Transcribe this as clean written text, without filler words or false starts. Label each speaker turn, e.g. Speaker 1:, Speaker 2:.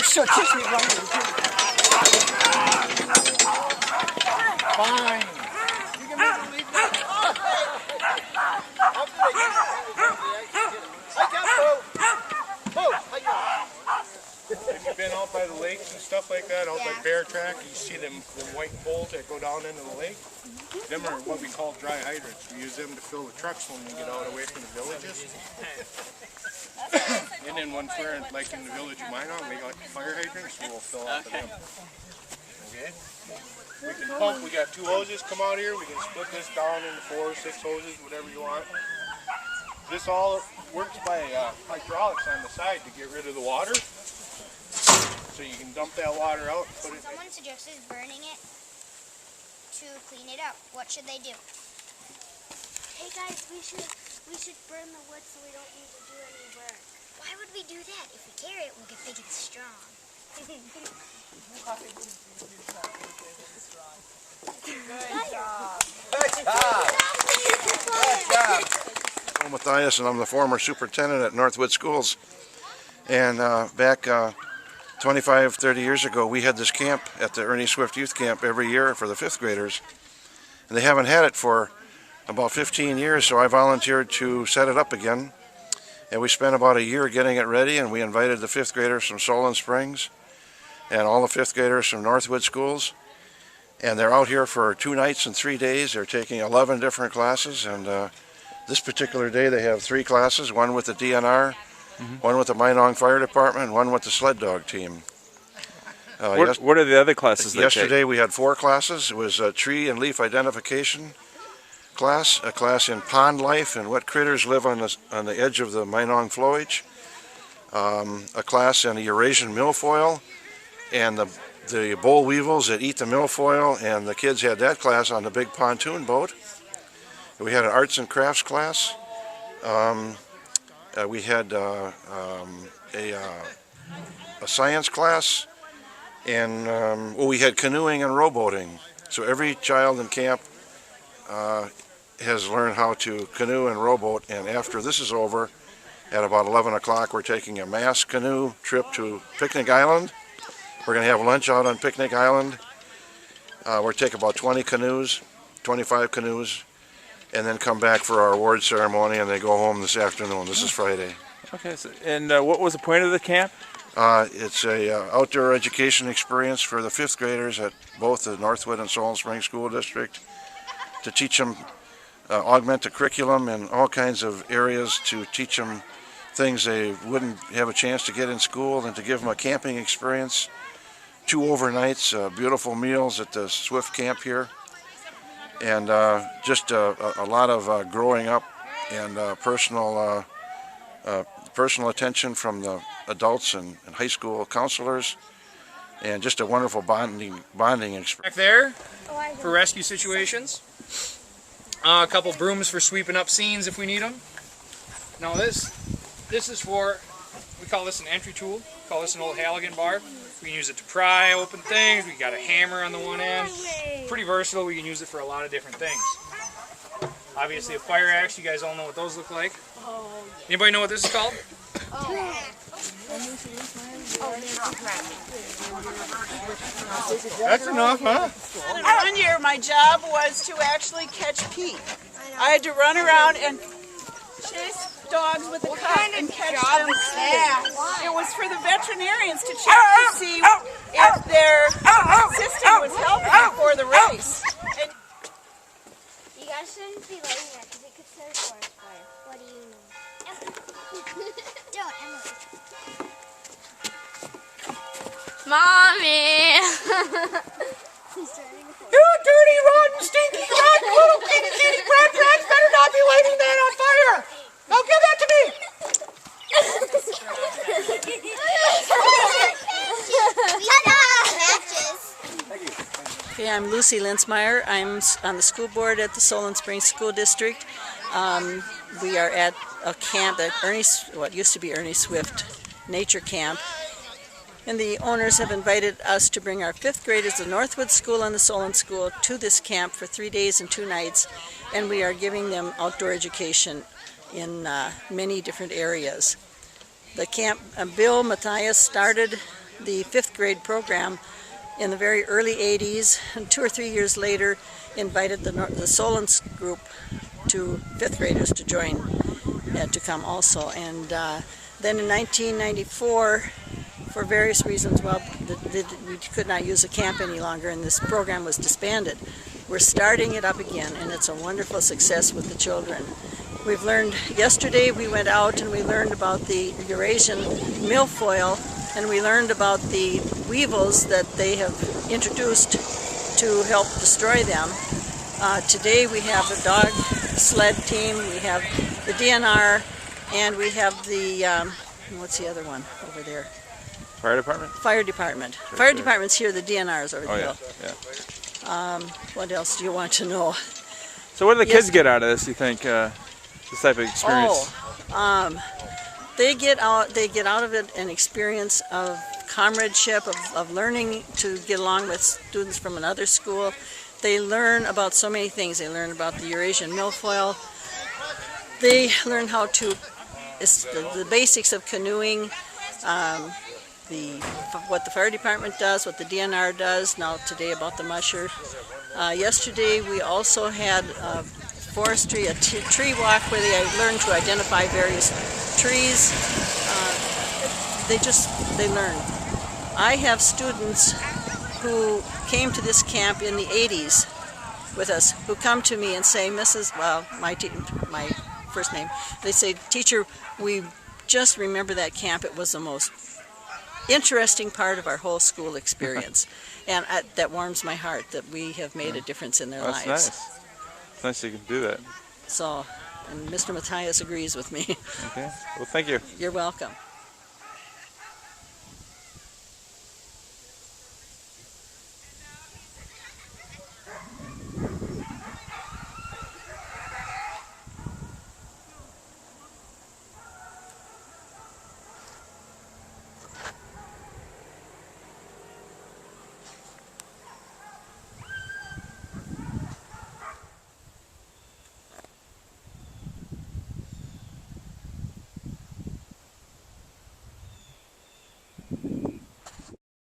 Speaker 1: So kiss me right.
Speaker 2: Fine. You can make them leave that. Have you been out by the lakes and stuff like that, out by Bear Track? You see them white poles that go down into the lake? Them are what we call dry hydrants. We use them to fill the trucks when we get out away from the villages. And then once we're like in the village of Minong, we got fire hydrants, so we'll fill out of them. Okay? We can pump, we got 2 hoses come out here, we can split this down into 4 or 6 hoses, whatever you want. This all works by hydraulics on the side to get rid of the water. So you can dump that water out and put it in.
Speaker 3: Someone suggested burning it to clean it up. What should they do? Hey guys, we should burn the wood so we don't need to do any work. Why would we do that? If we carry it, we'll get big and strong.
Speaker 1: Good job.
Speaker 4: Good job. Good job.
Speaker 5: I'm Matthias, and I'm the former superintendent at Northwood Schools. And back 25, 30 years ago, we had this camp at the Ernie Swift Youth Camp every year for the 5th graders. And they haven't had it for about 15 years, so I volunteered to set it up again. And we spent about a year getting it ready, and we invited the 5th graders from Solon Springs and all the 5th graders from Northwood Schools. And they're out here for 2 nights and 3 days. They're taking 11 different classes, and this particular day they have 3 classes, one with the DNR, one with the Minong Fire Department, and one with the sled dog team.
Speaker 4: What are the other classes they
Speaker 5: Yesterday we had 4 classes. It was a tree and leaf identification class, a class in pond life and what critters live on the edge of the Minong Flowage, a class in the Eurasian milfoil and the boll weevils that eat the milfoil, and the kids had that class on the big pontoon boat. We had an arts and crafts class. We had a science class, and we had canoeing and rowboating. So every child in camp has learned how to canoe and rowboat, and after this is over, at about 11 o'clock, we're taking a mass canoe trip to Picnic Island. We're going to have lunch out on Picnic Island. We'll take about 20 canoes, 25 canoes, and then come back for our award ceremony, and they go home this afternoon. This is Friday.
Speaker 4: Okay, so, and what was the point of the camp?
Speaker 5: It's a outdoor education experience for the 5th graders at both the Northwood and Solon Springs School District, to teach them, augment the curriculum in all kinds of areas, to teach them things they wouldn't have a chance to get in school, and to give them a camping experience. 2 overnights, beautiful meals at the Swift camp here, and just a lot of growing up and personal attention from the adults and high school counselors, and just a wonderful bonding experience.
Speaker 6: Back there for rescue situations. A couple brooms for sweeping up scenes if we need them. Now this is for, we call this an entry tool. We call this an old Halligan bar. We can use it to pry open things. We got a hammer on the one end. Pretty versatile. We can use it for a lot of different things. Obviously a fire axe. You guys all know what those look like. Anybody know what this is called?
Speaker 2: That's enough, huh?
Speaker 1: One year my job was to actually catch pea. I had to run around and chase dogs with a cup and catch them. It was for the veterinarians to check to see if their system was healthy before the race. And
Speaker 3: You guys shouldn't be lighting that because it could start a forest fire. What do you know? Don't, Emily.
Speaker 7: Mommy!
Speaker 2: You dirty, rotten, stinky, rotten, little kitty, kitty, brat, brats better not be lighting that on fire! Now give that to me!
Speaker 1: Okay, I'm Lucy Linsmeyer. I'm on the school board at the Solon Springs School District. We are at a camp at what used to be Ernie Swift Nature Camp. And the owners have invited us to bring our 5th graders, the Northwood School and the Solon School, to this camp for 3 days and 2 nights. And we are giving them outdoor education in many different areas. The camp, Bill Matthias started the 5th grade program in the very early 80s, and 2 or 3 years later invited the Solon group to 5th graders to join and to come also. And then in 1994, for various reasons, well, we could not use the camp any longer and this program was disbanded. We're starting it up again, and it's a wonderful success with the children. We've learned, yesterday we went out and we learned about the Eurasian milfoil, and we learned about the weevils that they have introduced to help destroy them. Today we have the dog sled team, we have the DNR, and we have the, what's the other one over there?
Speaker 4: Fire department?
Speaker 1: Fire department. Fire department's here, the DNR is over the hill.
Speaker 4: Yeah.
Speaker 1: What else do you want to know?
Speaker 4: So what do the kids get out of this, you think, this type of experience?
Speaker 1: They get out of it an experience of comradeship, of learning to get along with students from another school. They learn about so many things. They learn about the Eurasian milfoil. They learn how to, the basics of canoeing, what the fire department does, what the DNR does, now today about the musher. Yesterday we also had forestry, a tree walk where they learned to identify various trees. They learn. I have students who came to this camp in the 80s with us, who come to me and say, Mrs., well, my first name, they say, teacher, we just remember that camp. It was the most interesting part of our whole school experience. And that warms my heart that we have made a difference in their lives.
Speaker 4: That's nice. It's nice you can do that.
Speaker 1: So, and Mr. Matthias agrees with me.
Speaker 4: Okay. Well, thank you.
Speaker 1: You're welcome.